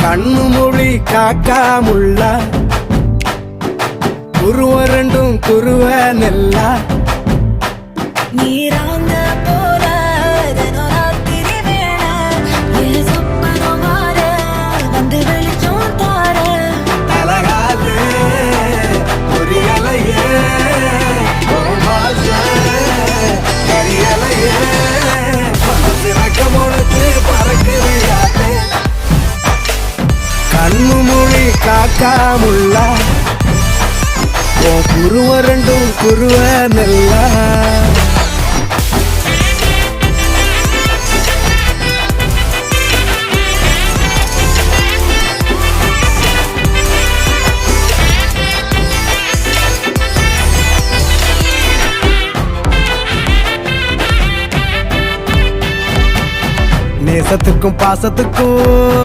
கண்ணு மொழி காக்காமுள்ள குருவ ரெண்டும் குருவ நெல்லா நீராங்க போல ராத்திரி வேண என் சொப்பனம் மாற வந்து வெளிச்சம் தார அழகாது புரியலையே தெரியலையே மனசிறக்கமுழுத்து பறக்குறியாதே கண்ணு மொழி காக்காமுள்ள குருவ ரெண்டும் குருவ நெல்லா நேசத்துக்கும் பாசத்துக்கும்